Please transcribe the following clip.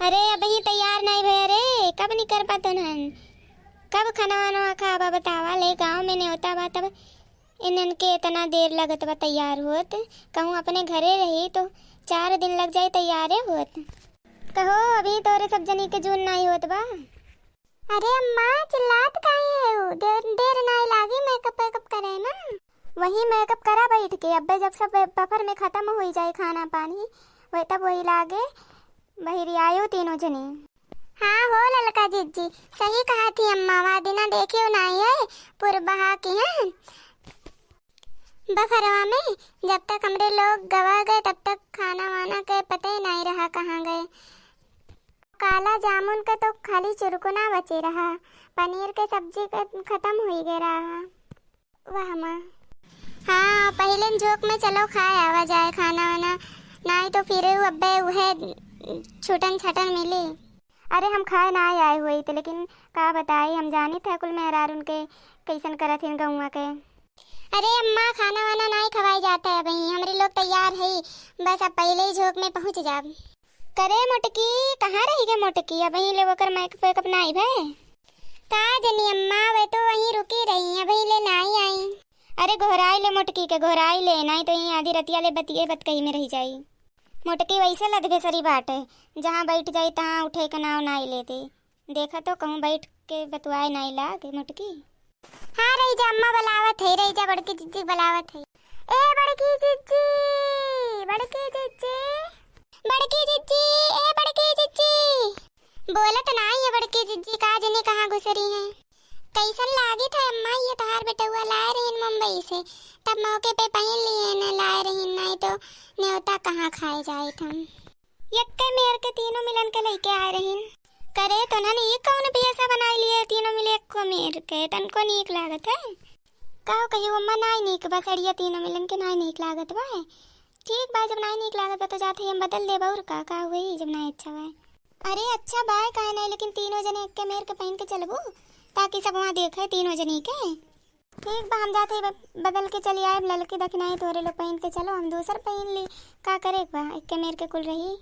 अरे अभी तैयार नहीं भैया रे, कब नहीं कर पातो नन, कब खाना वाना खावा बतावा ले। गाँव में नहीं होता बा तब इनन के इतना देर लगत बा तैयार होत। कहूँ अपने घरे रही तो 4 दिन लग जाए तैयारे होत। कहो अभी तोरे सब जनी के जून नहीं होत बा। अरे अम्मा चिल्लात काहे है, देर नहीं लागी, मेकअप वेकअप करे ना। वही मेकअप करा बैठ के, अब्बे जब सब बफर में खत्म हो जाए खाना पानी वही तब वही लागे बहिरी आयो तीनों जने। हाँ हो ललका जीजी, सही कहा थी अम्मा, वहाँ दिना देखे नहीं है पूर्व बहा की है बफरवा में। जब तक हमरे लोग गवा गए तब तक खाना वाना के पता ही नहीं रहा कहाँ गए। काला जामुन का तो खाली चुरकुना बचे रहा, पनीर के सब्जी का खत्म हो गया रहा। वाह माँ, हाँ पहले जोक में चलो खाए आवा जाए खाना वाना, नहीं तो फिर अब्बे उहे छुटन छटन मिली। अरे हम खाए ना आए हुए थे, लेकिन का बताई हम जानी थे कुल मेहरार उनके कैसन करत हिन गौवा के। अरे अम्मा खाना वाना नहीं खवाई जाता है, अभी हमरे लोग तैयार है, बस अब पहले ही झोंक में पहुँच जाब। करे मोटकी कहाँ रही गए मोटकी, अब वहीं ले वोकर मेकअप नहीं भे का जनी अम्मा, वे तो वहीं रुकी रही, अभी ले नहीं आई। अरे घोराई ले मोटकी के, घोराई ले, नहीं तो यहीं आधी रतिया ले बतिए बत कहीं में रह जाई। मोटकी वैसे लदगे सरी बाट है, जहाँ बैठ जाई तहाँ उठे के नाव नहीं लेते। देखा तो कहूँ बैठ के बतुआए नहीं लागे मोटकी। हाँ रही जा अम्मा बलावत है, रही जा बड़की जीजी बलावत है। ए बड़की जीजी, बड़की जीजी, बड़की जीजी, ए बड़की जीजी। बोलत नहीं है बड़की जीजी, का जने कहाँ घुसरी है। कैसन लागी था अम्मा ये तहार बेटुआ लाए रही मुंबई से, तब मौके पे पहन लिए न लाए रही, नहीं तो न्योता कहाँ खाए जाए थम। यक्के मेर के तीनों मिलन के लेके आए रही। करे तो ना ये कौन भी ऐसा बनाई लिए तीनों मिले को मेर के, तन को नीक लागत है। कहो कहियो अम्मा नहीं नीक बस अड़िया तीनों मिलन के नहीं नीक लागत बा। ठीक बा, जब नहीं नीक लागत बा तो जाते हम बदल दे और का हुई जब नहीं अच्छा बा। अरे अच्छा बाय काहे नहीं, लेकिन तीनों जने एक के मेर के पहन के चलबू ताकि सब वहाँ देखे तीनों जनी के। ठीक बा हम जाते बदल के चली आए, ललकी दखनाई तोरे लोग पहन के चलो, हम दूसर पहन ली, का करे बा एक के मेर के कुल रही।